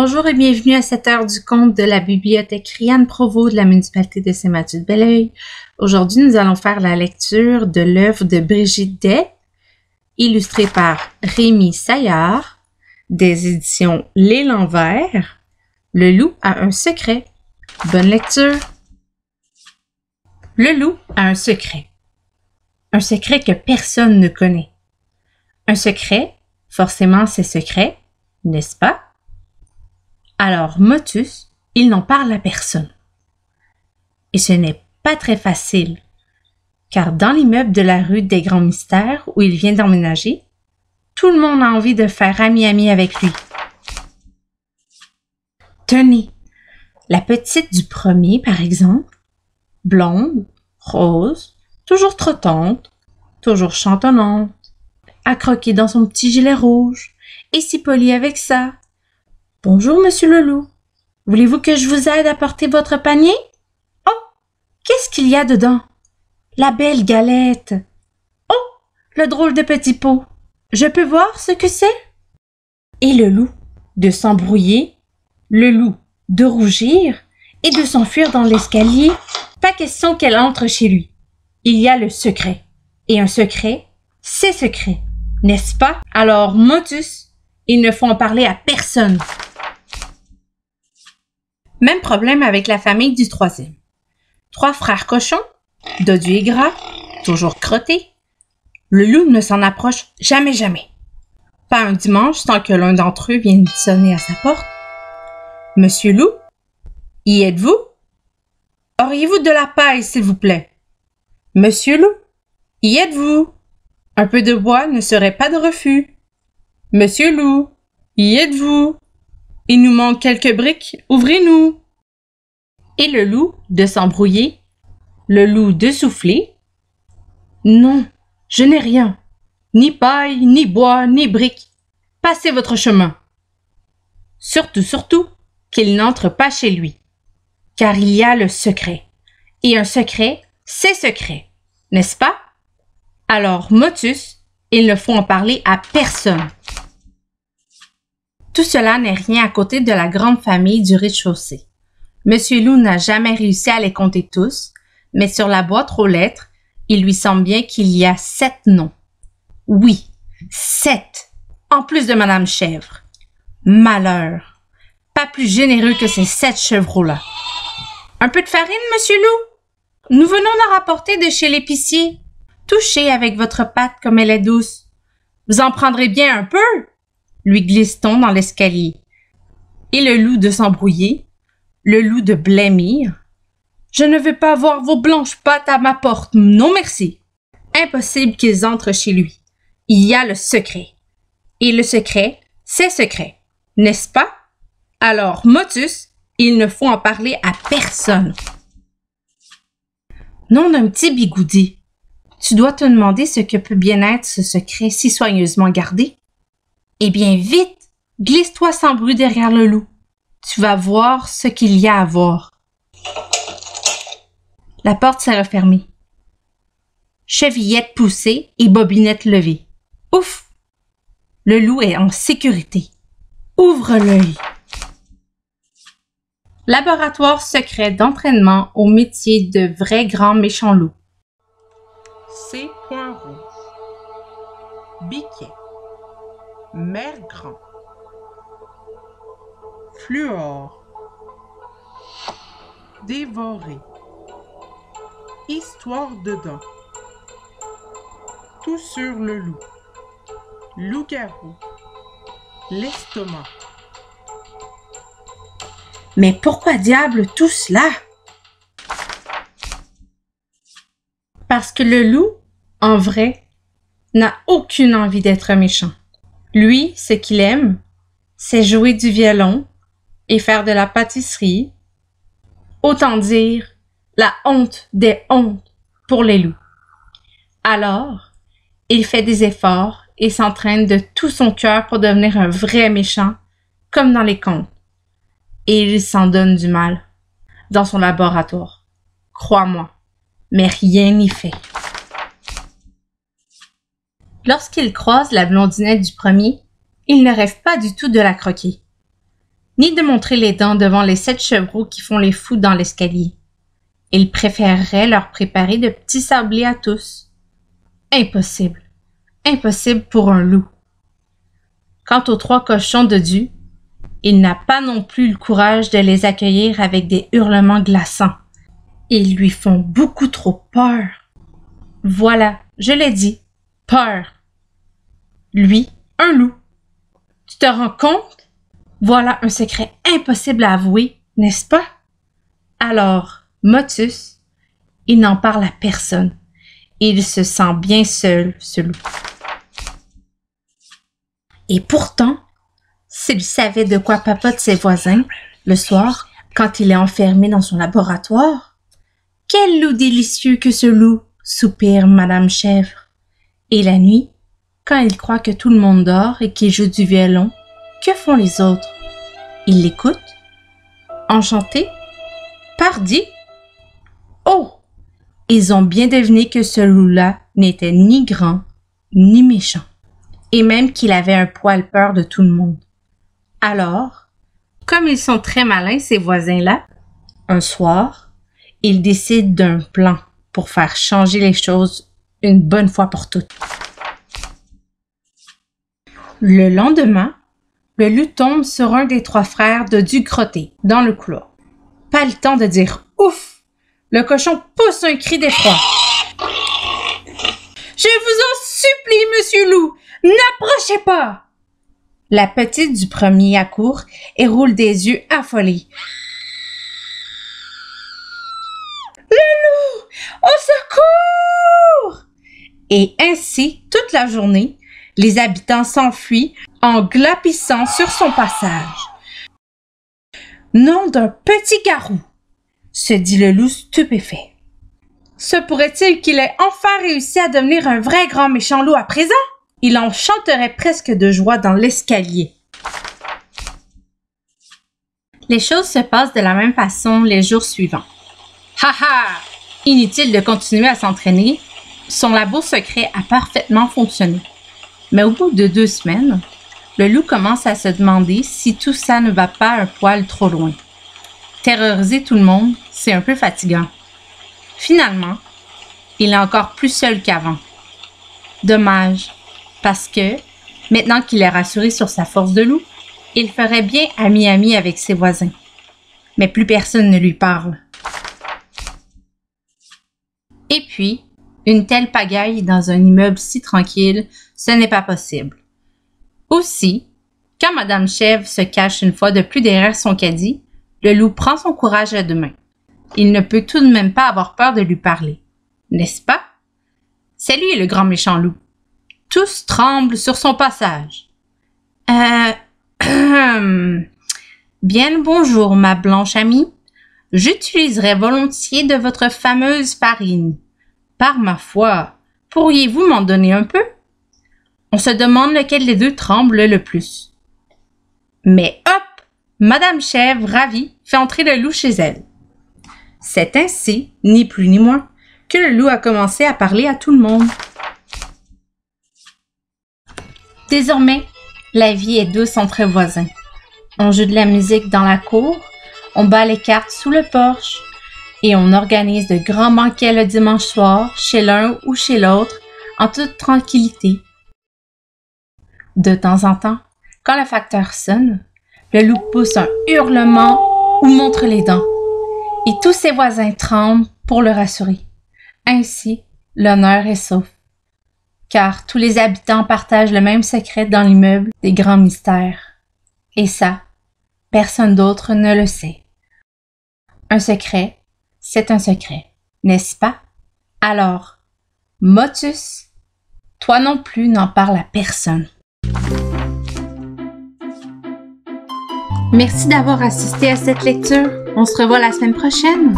Bonjour et bienvenue à cette heure du conte de la bibliothèque Rianne Provost de la municipalité de Saint-Mathieu-de-Belleuil. Aujourd'hui, nous allons faire la lecture de l'œuvre de Brigitte Day, illustrée par Rémi Saillard, des éditions L'Élan Vert. Le loup a un secret. Bonne lecture! Le loup a un secret. Un secret que personne ne connaît. Un secret, forcément c'est secret, n'est-ce pas? Alors Motus, il n'en parle à personne. Et ce n'est pas très facile, car dans l'immeuble de la rue des Grands Mystères où il vient d'emménager, tout le monde a envie de faire ami-ami avec lui. Tenez, la petite du premier, par exemple, blonde, rose, toujours trottante, toujours chantonnante, à croquer dans son petit gilet rouge, et si polie avec ça. Bonjour, monsieur le loup. Voulez-vous que je vous aide à porter votre panier? Oh, qu'est-ce qu'il y a dedans? La belle galette. Oh, le drôle de petit pot. Je peux voir ce que c'est? Et le loup de s'embrouiller, le loup de rougir et de s'enfuir dans l'escalier. Pas question qu'elle entre chez lui. Il y a le secret. Et un secret, c'est secret, n'est-ce pas? Alors, Motus, il ne faut en parler à personne. Même problème avec la famille du troisième. 3 frères cochons, dodus et gras, toujours crottés. Le loup ne s'en approche jamais. Pas un dimanche sans que l'un d'entre eux vienne sonner à sa porte. Monsieur loup, y êtes-vous? Auriez-vous de la paille, s'il vous plaît? Monsieur loup, y êtes-vous? Un peu de bois ne serait pas de refus. Monsieur loup, y êtes-vous? Il nous manque quelques briques, ouvrez-nous. Et le loup de s'embrouiller, le loup de souffler. Non, je n'ai rien, ni paille, ni bois, ni briques. Passez votre chemin. Surtout, qu'il n'entre pas chez lui, car il y a le secret. Et un secret, c'est secret, n'est-ce pas? Alors, Motus, il ne faut en parler à personne. Tout cela n'est rien à côté de la grande famille du rez-de-chaussée. Monsieur Loup n'a jamais réussi à les compter tous, mais sur la boîte aux lettres, il lui semble bien qu'il y a 7 noms. Oui, 7, en plus de Madame Chèvre. Malheur! Pas plus généreux que ces 7 chevreaux-là. Un peu de farine, monsieur Loup? Nous venons d'en rapporter de chez l'épicier. Touchez avec votre patte comme elle est douce. Vous en prendrez bien un peu? Lui glisse-t-on dans l'escalier. Et le loup de s'embrouiller, le loup de blêmir. Je ne veux pas voir vos blanches pattes à ma porte, non merci. Impossible qu'ils entrent chez lui. Il y a le secret. Et le secret, c'est secret, n'est-ce pas? Alors, Motus, il ne faut en parler à personne. Nom d'un petit bigoudi. Tu dois te demander ce que peut bien être ce secret si soigneusement gardé. Eh bien, vite, glisse-toi sans bruit derrière le loup. Tu vas voir ce qu'il y a à voir. La porte s'est refermée. Chevillette poussée et bobinette levée. Ouf! Le loup est en sécurité. Ouvre l'œil. Laboratoire secret d'entraînement au métier de vrai grand méchant loup. C. Rouge. Biquet. Mère grand. Fluor. Dévoré. Histoire dedans. Tout sur le loup. Loup-garou. L'estomac. Mais pourquoi diable tout cela? Parce que le loup, en vrai, n'a aucune envie d'être méchant. Lui, ce qu'il aime, c'est jouer du violon et faire de la pâtisserie. Autant dire, la honte des hontes pour les loups. Alors, il fait des efforts et s'entraîne de tout son cœur pour devenir un vrai méchant, comme dans les contes. Et il s'en donne du mal dans son laboratoire. Crois-moi, mais rien n'y fait. Lorsqu'il croise la blondinette du premier, il ne rêve pas du tout de la croquer. ni de montrer les dents devant les 7 chevreaux qui font les fous dans l'escalier. Il préférerait leur préparer de petits sablés à tous. Impossible. Impossible pour un loup. Quant aux 3 cochons dodus, il n'a pas non plus le courage de les accueillir avec des hurlements glaçants. Ils lui font beaucoup trop peur. Voilà, je l'ai dit, peur. Lui, un loup. Tu te rends compte? Voilà un secret impossible à avouer, n'est-ce pas? Alors, Motus, il n'en parle à personne. Il se sent bien seul, ce loup. Et pourtant, s'il savait de quoi papotent ses voisins, le soir, quand il est enfermé dans son laboratoire, quel loup délicieux que ce loup, soupire Madame Chèvre. Et la nuit, quand il croit que tout le monde dort et qu'il joue du violon, que font les autres? Ils l'écoutent? Enchantés? Pardi? Oh! Ils ont bien deviné que ce loup-là n'était ni grand, ni méchant, et même qu'il avait un poil peur de tout le monde. Alors, comme ils sont très malins, ces voisins-là, un soir, ils décident d'un plan pour faire changer les choses une bonne fois pour toutes. Le lendemain, le loup tombe sur un des 3 frères de Ducrotté, dans le couloir. Pas le temps de dire « Ouf !» Le cochon pousse un cri d'effroi. « Je vous en supplie, monsieur loup, n'approchez pas !» La petite du premier accourt et roule des yeux affolés. « Le loup! Au secours! » Et ainsi, toute la journée, les habitants s'enfuient en glapissant sur son passage. Nom d'un petit garou, se dit le loup stupéfait. Se pourrait-il qu'il ait enfin réussi à devenir un vrai grand méchant loup à présent? Il en chanterait presque de joie dans l'escalier. Les choses se passent de la même façon les jours suivants. Ha ha! Inutile de continuer à s'entraîner, son labo secret a parfaitement fonctionné. Mais au bout de 2 semaines, le loup commence à se demander si tout ça ne va pas un poil trop loin. Terroriser tout le monde, c'est un peu fatigant. Finalement, il est encore plus seul qu'avant. Dommage, parce que, maintenant qu'il est rassuré sur sa force de loup, il ferait bien ami-ami avec ses voisins. Mais plus personne ne lui parle. Et puis, une telle pagaille dans un immeuble si tranquille, ce n'est pas possible. Aussi, quand Madame Chèvre se cache une fois de plus derrière son caddie, le loup prend son courage à 2 mains. Il ne peut tout de même pas avoir peur de lui parler. N'est-ce pas? C'est lui le grand méchant loup. Tous tremblent sur son passage. Bien le bonjour, ma blanche amie. J'utiliserai volontiers de votre fameuse farine. Par ma foi, pourriez-vous m'en donner un peu? On se demande lequel des 2 tremble le plus. Mais hop! Madame Chèvre, ravie, fait entrer le loup chez elle. C'est ainsi, ni plus ni moins, que le loup a commencé à parler à tout le monde. Désormais, la vie est douce entre voisins. On joue de la musique dans la cour, on bat les cartes sous le porche et on organise de grands banquets le dimanche soir chez l'un ou chez l'autre en toute tranquillité. De temps en temps, quand le facteur sonne, le loup pousse un hurlement ou montre les dents et tous ses voisins tremblent pour le rassurer. Ainsi, l'honneur est sauf, car tous les habitants partagent le même secret dans l'immeuble des grands mystères. Et ça, personne d'autre ne le sait. Un secret, c'est un secret, n'est-ce pas? Alors, Motus, toi non plus n'en parle à personne. Merci d'avoir assisté à cette lecture. On se revoit la semaine prochaine.